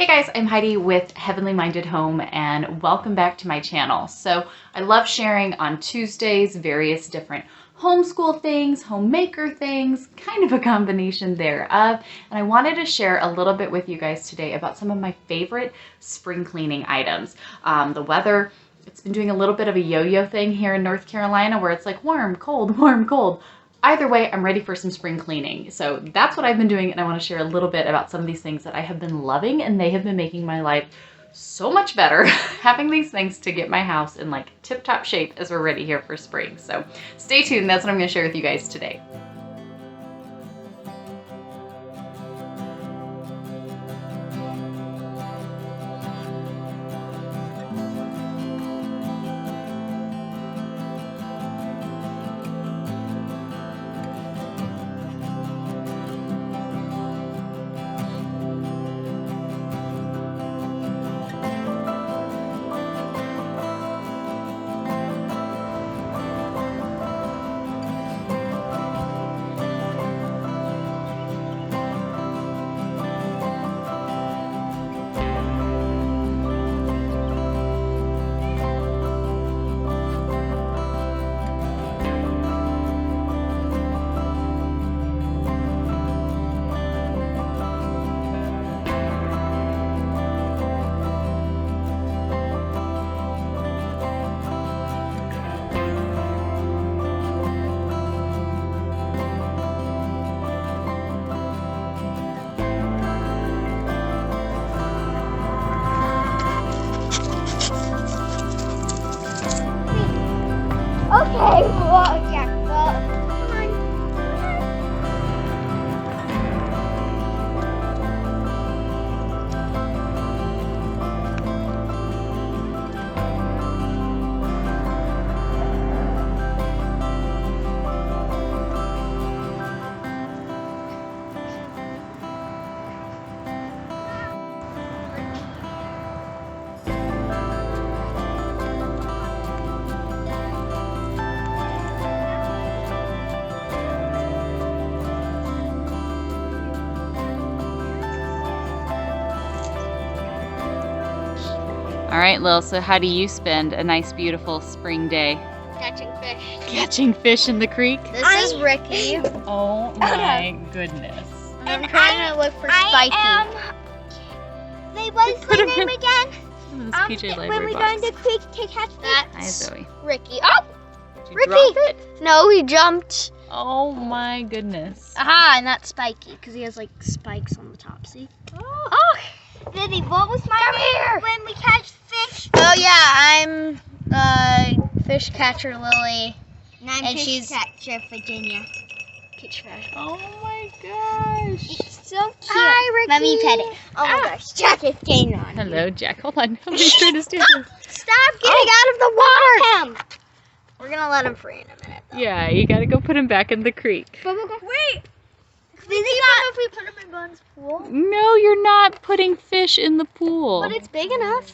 Hey guys, I'm Heidi with Heavenly Minded Home and welcome back to my channel. So I love sharing on Tuesdays various different homeschool things, homemaker things, kind of a combination thereof. And I wanted to share a little bit with you guys today about some of my favorite spring cleaning items. The weather, it's been doing a little bit of a yo-yo thing here in North Carolina where it's like warm, cold, warm, cold. Either way, I'm ready for some spring cleaning. So that's what I've been doing, and I want to share a little bit about some of these things that I have been loving, and they have been making my life so much better having these things to get my house in like tip-top shape as we're ready here for spring. So stay tuned, that's what I'm going to share with you guys today. Okay, well, yeah, well, come on. All right, Lil, so how do you spend a nice, beautiful spring day? Catching fish. Catching fish in the creek? This is Ricky. Oh my goodness. I'm trying to look for Spiky. Wait, what is the name again? This PJ Library when we box. go in the creek to catch fish. Hi, That's Zoe. Ricky. Oh, Did you Ricky. drop it? No, he jumped. Oh my goodness. Aha, and that's Spiky because he has like spikes on the top. See? Oh. Lily, what was my name when we catch fish? Oh yeah, I'm fish catcher Lily. And I'm fish catcher Virginia. Pitch fish. Oh my gosh. It's so cute. Hi, Ricky. Let me pet it. Oh my gosh, Jack is getting on. Hello, Jack. Hold on. Nobody's trying to steal this. Stop getting out of the water. We're gonna let him free in a minute. Though. Yeah, you gotta go put him back in the creek. Wait. If we put him in Bun's pool? No, you're not putting fish in the pool. But it's big enough.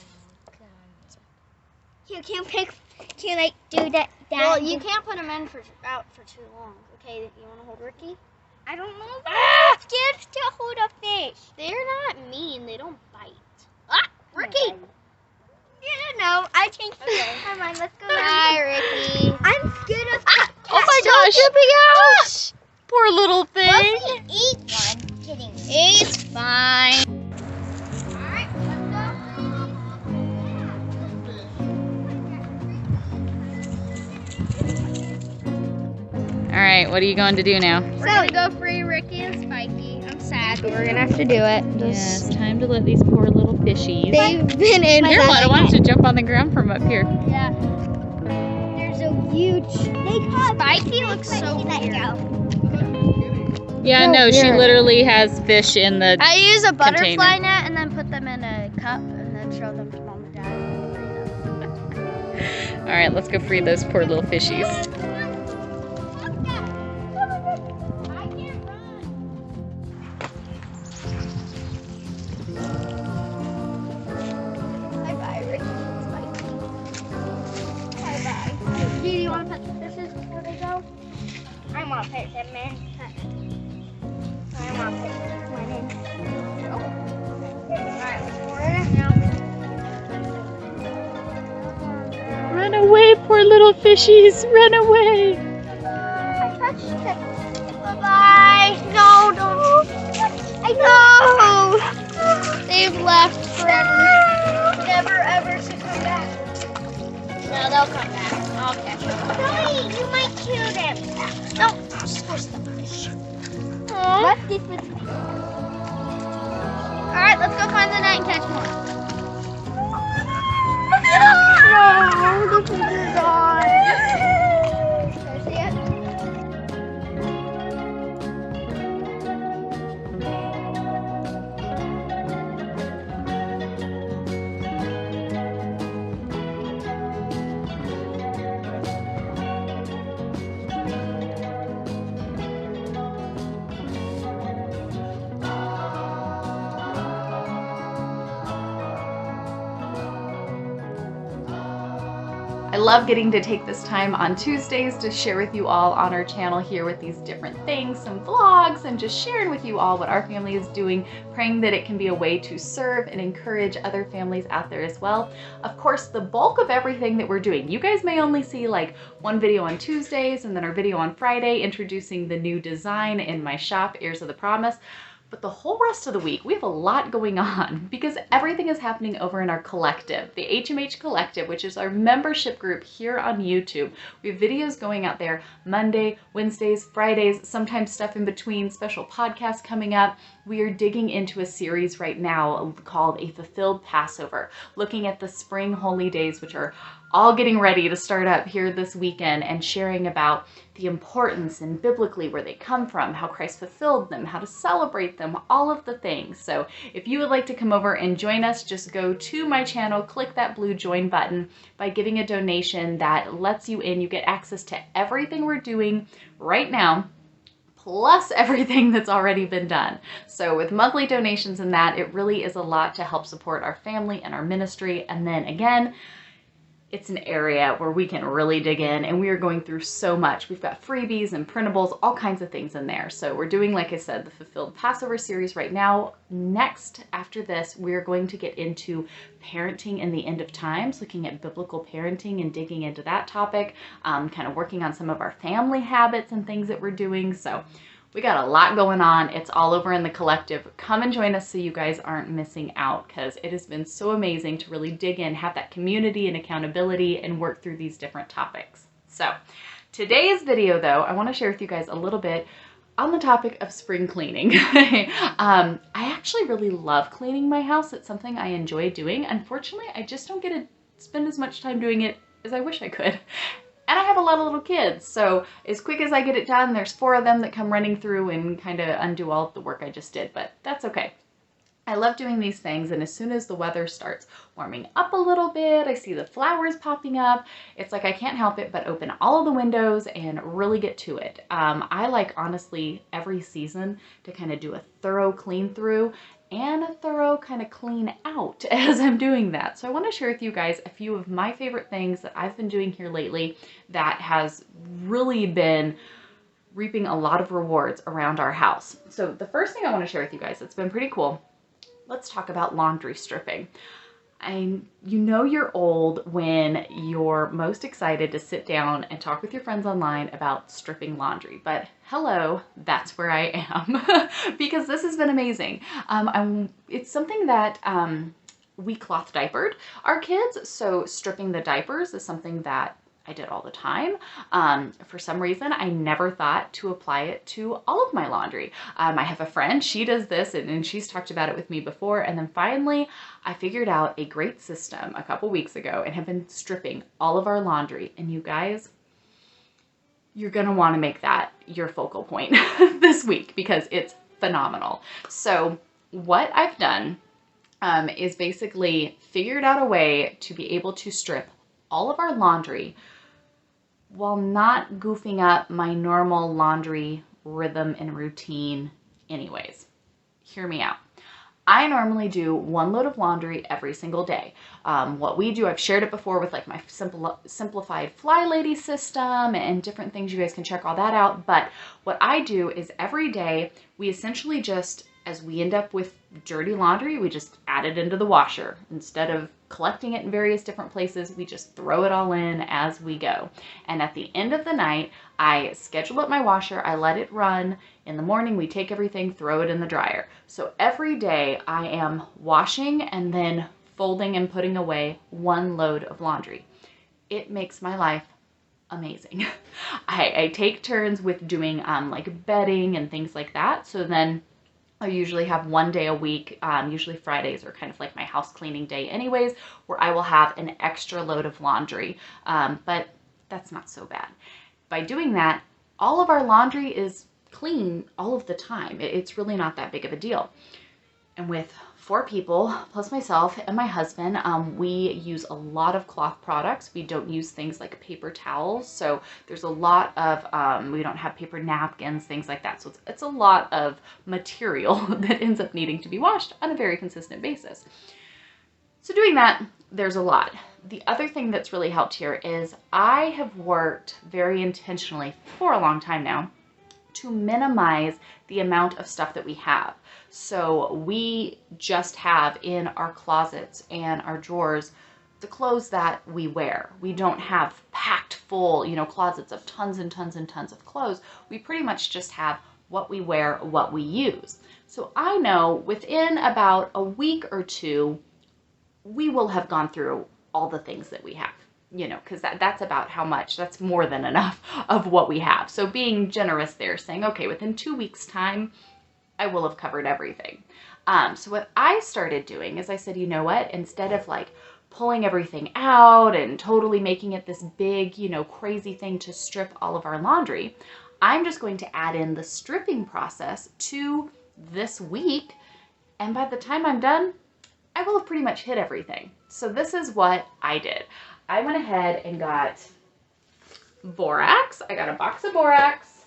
You can't pick. Can I do that? Well, you can't put him in out for too long. Okay, you want to hold Ricky? I don't know. I'm scared to hold a fish. They're not mean. They don't bite. Ah, Ricky. You don't know. I think. Okay. Come on, let's go. Hi, Ricky. I'm scared of. Oh my gosh! Jumping out. Poor little thing. Let me eat one. Kidding. It's fine. Alright, All right, what are you going to do now? we're gonna go free Ricky and Spiky. I'm sad, but we're gonna have to do it. Yes, time to let these poor little fishies. They've been in Here, for why don't you jump on the ground from up here? Yeah. They're so huge. Spiky looks so weird. Yeah, So no, she weird. literally has fish in the. I use a butterfly Container. net and then put them in a cup and then show them to mom and dad. All right, let's go free those poor little fishies. Bye-bye, Ricky and Spiky. Bye-bye. Do you want to pet the fishes before they go? I want to pet them, man. I want to pet them. Alright, let's little fishies, run away. I touched it. Bye-bye. No, don't. I know. They've left forever. Never ever to come back. No, they'll come back. I'll catch them. Billy, you might kill them. No, just push the fish. What's this with me? Alright, let's go find the net and catch more. No, the fish are gone. Can I see it? I love getting to take this time on Tuesdays to share with you all on our channel here with these different things, some vlogs, and just sharing with you all what our family is doing, praying that it can be a way to serve and encourage other families out there as well. Of course, the bulk of everything that we're doing, you guys may only see like one video on Tuesdays and then our video on Friday introducing the new design in my shop, Heirs of the Promise. But the whole rest of the week, we have a lot going on because everything is happening over in our collective, the HMH Collective, which is our membership group here on YouTube. We have videos going out there Monday, Wednesdays, Fridays, sometimes stuff in between, special podcasts coming up. We are digging into a series right now called A Fulfilled Passover, looking at the spring holy days, which are all getting ready to start up here this weekend, and sharing about the importance and biblically where they come from, how Christ fulfilled them, how to celebrate them, all of the things. So if you would like to come over and join us, just go to my channel, click that blue join button. By giving a donation that lets you in, you get access to everything we're doing right now, plus everything that's already been done. So with monthly donations and that, it really is a lot to help support our family and our ministry. And then again, it's an area where we can really dig in, and we are going through so much. We've got freebies and printables, all kinds of things in there. So we're doing, like I said, the Fulfilled Passover series right now. Next, after this, we're going to get into parenting in the end of times, looking at biblical parenting and digging into that topic, kind of working on some of our family habits and things that we're doing. So we got a lot going on. It's all over in the collective. Come and join us so you guys aren't missing out, because it has been so amazing to really dig in, have that community and accountability, and work through these different topics. So today's video, though, I want to share with you guys a little bit on the topic of spring cleaning. I actually really love cleaning my house. It's something I enjoy doing. Unfortunately, I just don't get to spend as much time doing it as I wish I could. And I have a lot of little kids, so as quick as I get it done, there's 4 of them that come running through and kind of undo all of the work I just did, but that's okay. I love doing these things, and as soon as the weather starts warming up a little bit, I see the flowers popping up, it's like I can't help it but open all of the windows and really get to it. I like, honestly, every season to kind of do a thorough clean through and a thorough kind of clean out as I'm doing that. So I want to share with you guys a few of my favorite things that I've been doing here lately that has really been reaping a lot of rewards around our house. So the first thing I want to share with you guys that's been pretty cool, let's talk about laundry stripping. You know you're old when you're most excited to sit down and talk with your friends online about stripping laundry, but hello, that's where I am because this has been amazing. It's something that we cloth diapered our kids, so stripping the diapers is something that I did all the time. For some reason, I never thought to apply it to all of my laundry. I have a friend, she does this, and she's talked about it with me before. And then finally, I figured out a great system a couple weeks ago and have been stripping all of our laundry. And you guys, you're gonna wanna make that your focal point this week because it's phenomenal. So what I've done is basically figured out a way to be able to strip all of our laundry while not goofing up my normal laundry rhythm and routine anyways. Hear me out. I normally do 1 load of laundry every single day. What we do, I've shared it before with like my simplified Fly Lady system and different things. You guys can check all that out. But what I do is every day we essentially just As we end up with dirty laundry, we just add it into the washer. Instead of collecting it in various different places, we just throw it all in as we go. And at the end of the night, I schedule up my washer, I let it run. In the morning, we take everything, throw it in the dryer. So every day I am washing and then folding and putting away one load of laundry. It makes my life amazing. I take turns with doing like bedding and things like that. So then I usually have one day a week, usually Fridays are kind of like my house cleaning day anyways, where I will have an extra load of laundry, but that's not so bad. By doing that, all of our laundry is clean all of the time. It's really not that big of a deal. And with 4 people, plus myself and my husband, we use a lot of cloth products. We don't use things like paper towels. So there's a lot of, we don't have paper napkins, things like that. So it's a lot of material that ends up needing to be washed on a very consistent basis. So doing that, there's a lot. The other thing that's really helped here is I have worked very intentionally for a long time now to minimize the amount of stuff that we have. So we just have in our closets and our drawers the clothes that we wear. We don't have packed full, closets of tons and tons and tons of clothes. We pretty much just have what we wear, what we use. So I know within about a week or 2, we will have gone through all the things that we have. Because that's about how much, that's more than enough of what we have. So being generous there, saying, okay, within 2 weeks time, I will have covered everything. So what I started doing is I said, you know what, instead of like pulling everything out and totally making it this big, crazy thing to strip all of our laundry, I'm just going to add in the stripping process to this week. And by the time I'm done, I will have pretty much hit everything. So this is what I did. I went ahead and got borax. I got a box of borax,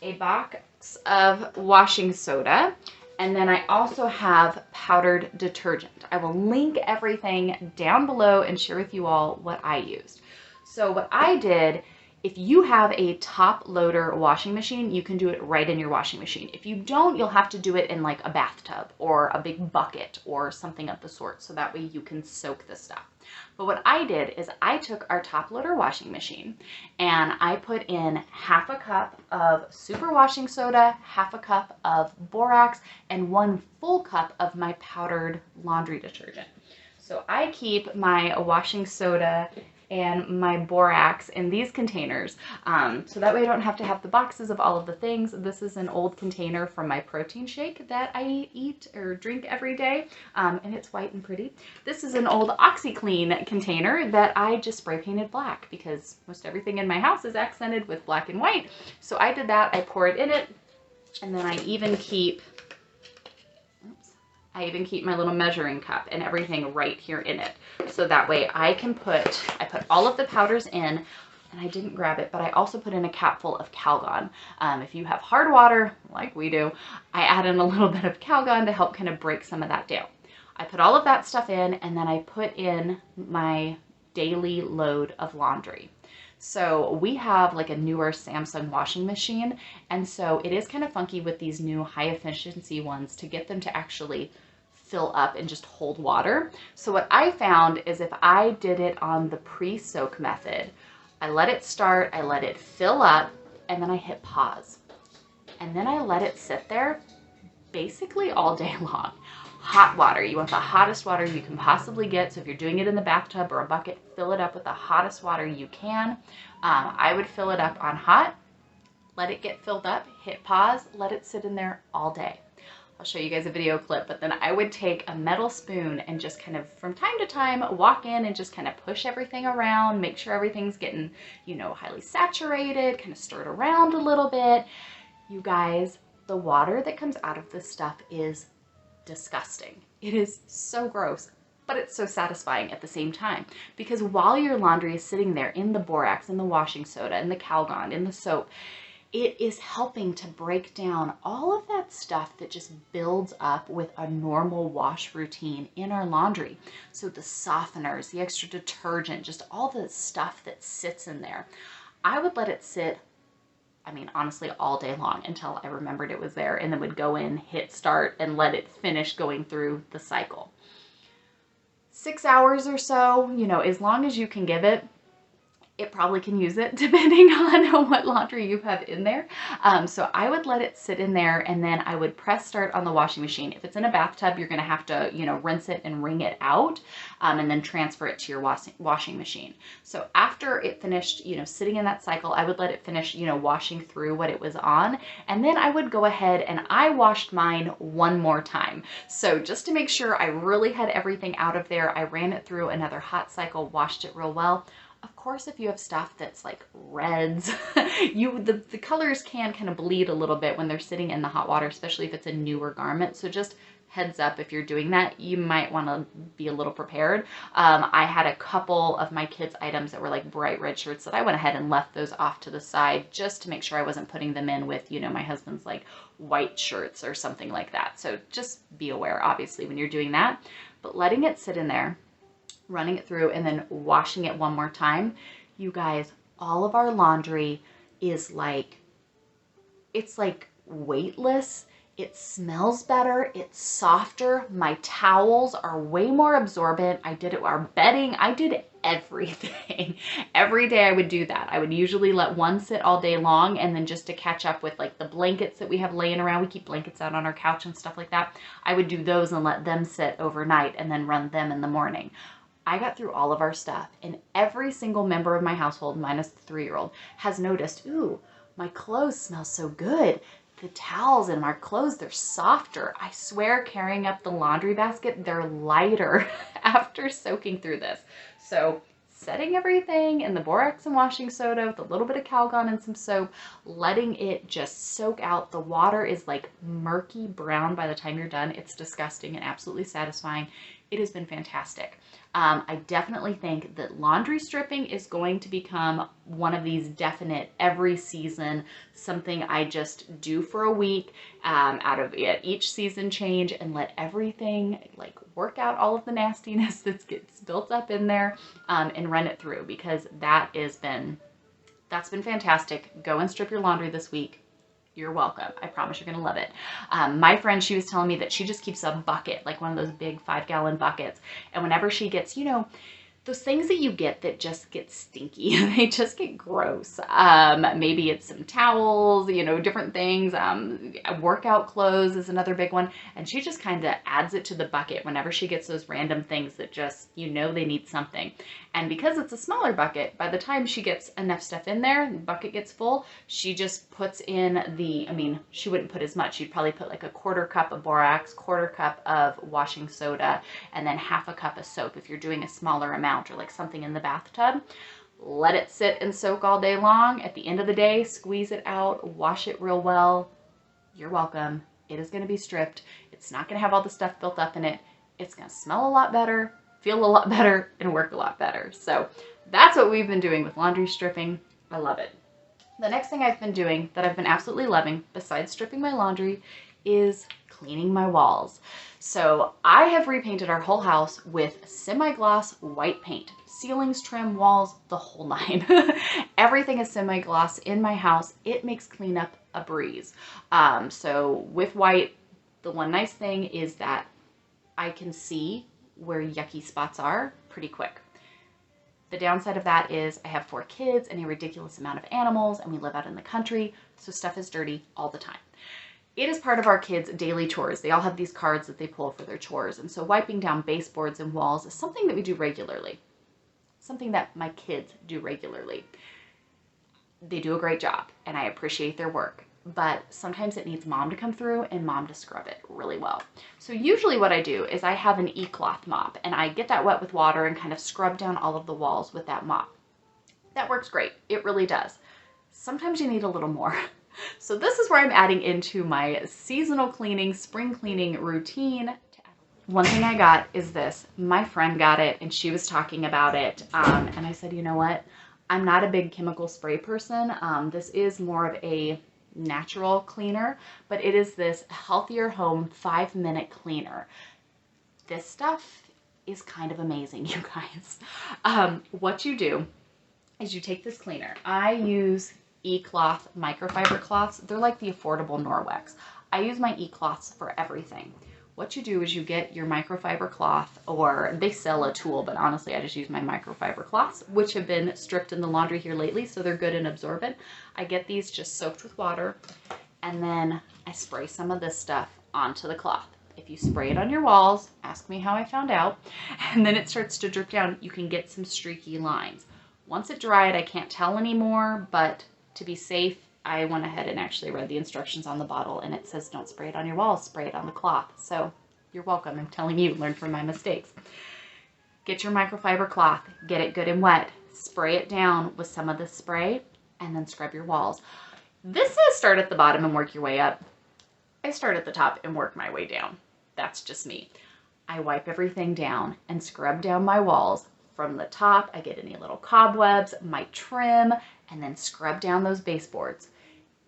a box of washing soda, and then I also have powdered detergent. I will link everything down below and share with you all what I used. So what I did, if you have a top loader washing machine, you can do it right in your washing machine. If you don't, you'll have to do it in like a bathtub or a big bucket or something of the sort, so that way you can soak the stuff. But what I did is I took our top loader washing machine and I put in 1/2 cup of super washing soda, 1/2 cup of borax, and 1 full cup of my powdered laundry detergent. So I keep my washing soda and my borax in these containers, so that way I don't have to have the boxes of all of the things. This is an old container from my protein shake that I eat or drink every day, and it's white and pretty. This is an old OxyClean container that I just spray painted black because most everything in my house is accented with black and white. So I did that. I pour it in it, and then I even keep my little measuring cup and everything right here in it. So that way I put all of the powders in, and I didn't grab it, but I also put in a capful of Calgon. If you have hard water, like we do, I add in a little bit of Calgon to help kind of break some of that down. I put all of that stuff in, and then I put in my daily load of laundry. So we have like a newer Samsung washing machine, and so it is kind of funky with these new high efficiency ones to get them to actually fill up and just hold water. So what I found is if I did it on the pre-soak method, I let it start, I let it fill up, and then I hit pause. And then I let it sit there basically all day long. Hot water, you want the hottest water you can possibly get. So if you're doing it in the bathtub or a bucket, fill it up with the hottest water you can. I would fill it up on hot, let it get filled up, hit pause, let it sit in there all day. I'll show you guys a video clip, but then I would take a metal spoon and just kind of from time to time walk in and just kind of push everything around, make sure everything's getting, highly saturated, kind of stir it around a little bit. You guys, the water that comes out of this stuff is disgusting. It is so gross, but it's so satisfying at the same time, because while your laundry is sitting there in the borax, in the washing soda, in the Calgon, in the soap, it is helping to break down all of that stuff that just builds up with a normal wash routine in our laundry. So the softeners, the extra detergent, just all the stuff that sits in there. I would let it sit I mean, honestly, all day long until I remembered it was there, and then would go in, hit start, and let it finish going through the cycle. 6 hours or so, you know, as long as you can give it, it probably can use it depending on what laundry you have in there. So I would let it sit in there, and then I would press start on the washing machine. If it's in a bathtub, you're gonna have to, you know, rinse it and wring it out, and then transfer it to your washing machine. So after it finished, you know, sitting in that cycle, I would let it finish, you know, washing through what it was on. And then I would go ahead and I washed mine one more time. So just to make sure I really had everything out of there, I ran it through another hot cycle, washed it real well. Of course, if you have stuff that's like reds, the colors can kind of bleed a little bit when they're sitting in the hot water, especially if it's a newer garment. So just heads up, if you're doing that, you might want to be a little prepared. I had a couple of my kids' items that were like bright red shirts that I went ahead and left those off to the side just to make sure I wasn't putting them in with, you know, my husband's like white shirts or something like that. So just be aware, obviously, when you're doing that. But letting it sit in there, running it through, and then washing it one more time. You guys, all of our laundry is like, it's like weightless. It smells better. It's softer. My towels are way more absorbent. I did it, our bedding, I did everything. Every day I would do that. I would usually let one sit all day long, and then just to catch up with like the blankets that we have laying around, we keep blankets out on our couch and stuff like that. I would do those and let them sit overnight and then run them in the morning. I got through all of our stuff, and every single member of my household, minus the 3-year-old, has noticed, ooh, my clothes smell so good. The towels in my clothes, they're softer. I swear, carrying up the laundry basket, they're lighter after soaking through this. So setting everything in the borax and washing soda with a little bit of Calgon and some soap, letting it just soak out. The water is like murky brown by the time you're done. It's disgusting and absolutely satisfying. It has been fantastic. I definitely think that laundry stripping is going to become one of these definite every season, something I just do for a week out of each season change, and let everything like work out all of the nastiness that gets built up in there, and run it through, because that's been fantastic. Go and strip your laundry this week. You're welcome. I promise you're going to love it. My friend, she was telling me that she just keeps a bucket, like one of those big 5-gallon buckets. And whenever she gets, you know, those things that you get that just get stinky, they just get gross. Maybe it's some towels, you know, different things. Workout clothes is another big one. And she just kind of adds it to the bucket whenever she gets those random things that just, you know, they need something. And because it's a smaller bucket, by the time she gets enough stuff in there, the bucket gets full, she just puts in I mean, she wouldn't put as much. She'd probably put like a 1/4 cup of borax, 1/4 cup of washing soda, and then 1/2 cup of soap if you're doing a smaller amount, or like something in the bathtub. Let it sit and soak all day long. At the end of the day, squeeze it out, wash it real well. You're welcome. It is going to be stripped. It's not going to have all the stuff built up in it. It's going to smell a lot better, feel a lot better, and work a lot better. So that's what we've been doing with laundry stripping. I love it. The next thing I've been doing that I've been absolutely loving, besides stripping my laundry, is cleaning my walls. So I have repainted our whole house with semi-gloss white paint. Ceilings, trim, walls, the whole 9. Everything is semi-gloss in my house. It makes cleanup a breeze. So with white, the one nice thing is that I can see where yucky spots are pretty quick. The downside of that is I have 4 kids and a ridiculous amount of animals, and we live out in the country, so stuff is dirty all the time. It is part of our kids' daily chores. They all have these cards that they pull for their chores, and so wiping down baseboards and walls is something that we do regularly, something that my kids do regularly. They do a great job, and I appreciate their work, but sometimes it needs mom to come through and mom to scrub it really well. So usually what I do is I have an e-cloth mop, and I get that wet with water and kind of scrub down all of the walls with that mop. That works great. It really does. Sometimes you need a little more. So this is where I'm adding into my seasonal cleaning, spring cleaning routine. One thing I got is this. My friend got it, and she was talking about it, and I said, you know what? I'm not a big chemical spray person. This is more of a natural cleaner, but it is this Healthier Home 5-minute cleaner. This stuff is kind of amazing, you guys. What you do is you take this cleaner. I use e-cloth microfiber cloths. They're like the affordable Norwex. I use my e-cloths for everything. What you do is you get your microfiber cloth, or they sell a tool, but honestly, I just use my microfiber cloths, which have been stripped in the laundry here lately, so they're good and absorbent. I get these just soaked with water, and then I spray some of this stuff onto the cloth. If you spray it on your walls, ask me how I found out, and then it starts to drip down, you can get some streaky lines. Once it dried, I can't tell anymore, but to be safe, I went ahead and actually read the instructions on the bottle, and it says don't spray it on your walls, spray it on the cloth. So you're welcome. I'm telling you, learn from my mistakes. Get your microfiber cloth, get it good and wet, spray it down with some of this spray, and then scrub your walls. This says start at the bottom and work your way up. I start at the top and work my way down. That's just me. I wipe everything down and scrub down my walls. From the top, I get any little cobwebs, my trim, and then scrub down those baseboards.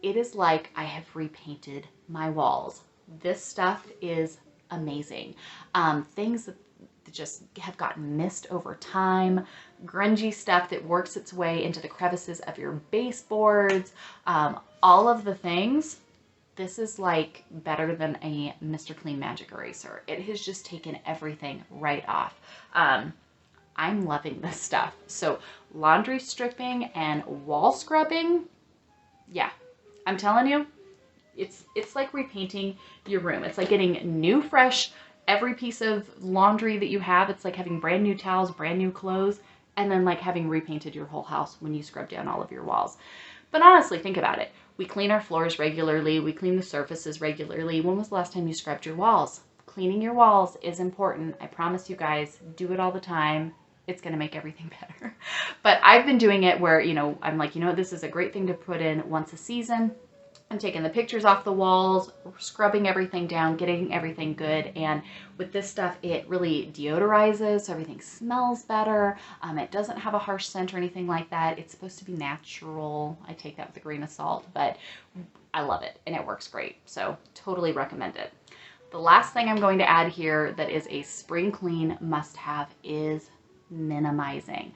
It is like I have repainted my walls. This stuff is amazing. Things that just have gotten missed over time, grungy stuff that works its way into the crevices of your baseboards, all of the things. This is like better than a Mr. Clean Magic Eraser. It has just taken everything right off. I'm loving this stuff. So laundry stripping and wall scrubbing, yeah, I'm telling you, it's like repainting your room. It's like getting new, fresh, every piece of laundry that you have. It's like having brand new towels, brand new clothes, and then like having repainted your whole house when you scrub down all of your walls. But honestly, think about it. We clean our floors regularly. We clean the surfaces regularly. When was the last time you scrubbed your walls? Cleaning your walls is important. I promise you guys, do it all the time. It's going to make everything better. But I've been doing it where, you know, I'm like, you know, this is a great thing to put in once a season. I'm taking the pictures off the walls, scrubbing everything down, getting everything good. And with this stuff, it really deodorizes, so everything smells better. It doesn't have a harsh scent or anything like that. It's supposed to be natural. I take that with a grain of salt, but I love it and it works great. So totally recommend it. The last thing I'm going to add here that is a spring clean must-have is minimizing.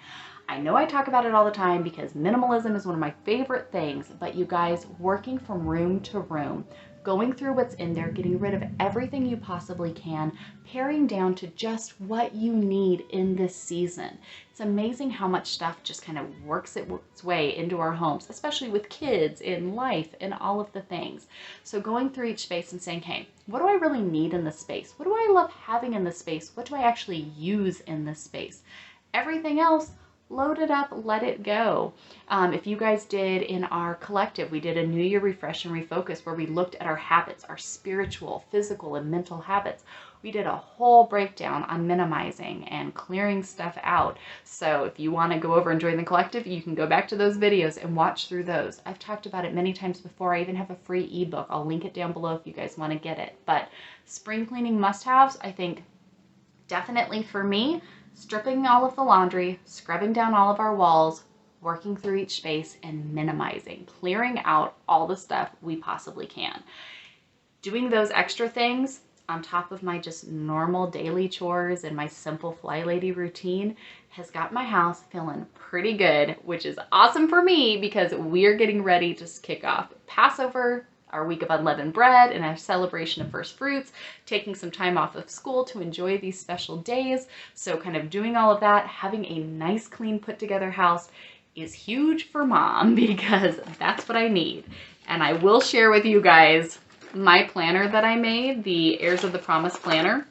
I know I talk about it all the time because minimalism is one of my favorite things, but you guys, working from room to room, going through what's in there, getting rid of everything you possibly can, paring down to just what you need in this season. It's amazing how much stuff just kind of works its way into our homes, especially with kids in life and all of the things. So going through each space and saying, hey, what do I really need in this space? What do I love having in this space? What do I actually use in this space? Everything else, load it up, let it go. If you guys did in our collective, we did a New Year Refresh and Refocus where we looked at our habits, our spiritual, physical, and mental habits. We did a whole breakdown on minimizing and clearing stuff out. So if you want to go over and join the collective, you can go back to those videos and watch through those. I've talked about it many times before. I even have a free ebook. I'll link it down below if you guys want to get it. But spring cleaning must-haves, I think definitely for me, stripping all of the laundry, scrubbing down all of our walls, working through each space, and minimizing, clearing out all the stuff we possibly can. Doing those extra things on top of my just normal daily chores and my simple fly lady routine has got my house feeling pretty good, which is awesome for me because we're getting ready to kick off Passover, our week of unleavened bread, and our celebration of first fruits, taking some time off of school to enjoy these special days. So kind of doing all of that, having a nice, clean, put together house is huge for mom because that's what I need. And I will share with you guys my planner that I made, the Heirs of the Promise planner.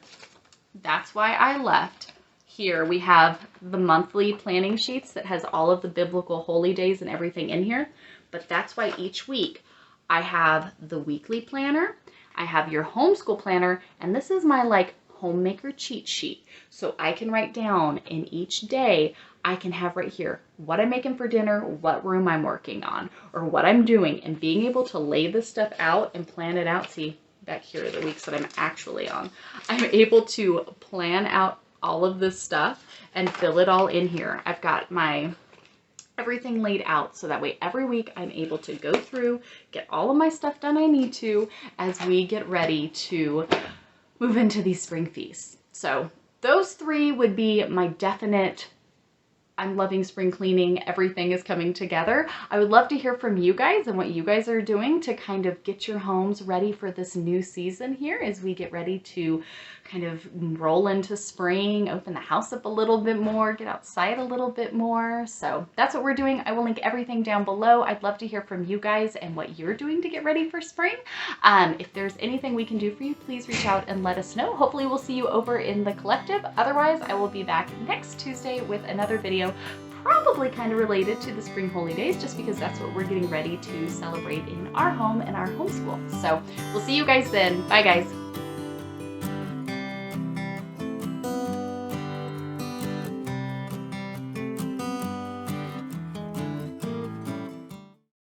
That's why I left. Here we have the monthly planning sheets that has all of the biblical holy days and everything in here. But that's why each week I have the weekly planner, I have your homeschool planner, and this is my like homemaker cheat sheet. So I can write down in each day, I can have right here what I'm making for dinner, what room I'm working on, or what I'm doing, and being able to lay this stuff out and plan it out. See, back here are the weeks that I'm actually on. I'm able to plan out all of this stuff and fill it all in here. I've got my everything laid out so that way every week I'm able to go through, get all of my stuff done I need to as we get ready to move into these spring feasts. So those three would be my definite I'm loving spring cleaning. Everything is coming together. I would love to hear from you guys and what you guys are doing to kind of get your homes ready for this new season here as we get ready to kind of roll into spring, open the house up a little bit more, get outside a little bit more. So that's what we're doing. I will link everything down below. I'd love to hear from you guys and what you're doing to get ready for spring. If there's anything we can do for you, please reach out and let us know. Hopefully we'll see you over in the collective. Otherwise, I will be back next Tuesday with another video, probably kind of related to the spring holy days, just because that's what we're getting ready to celebrate in our home and our homeschool. So we'll see you guys then. Bye guys.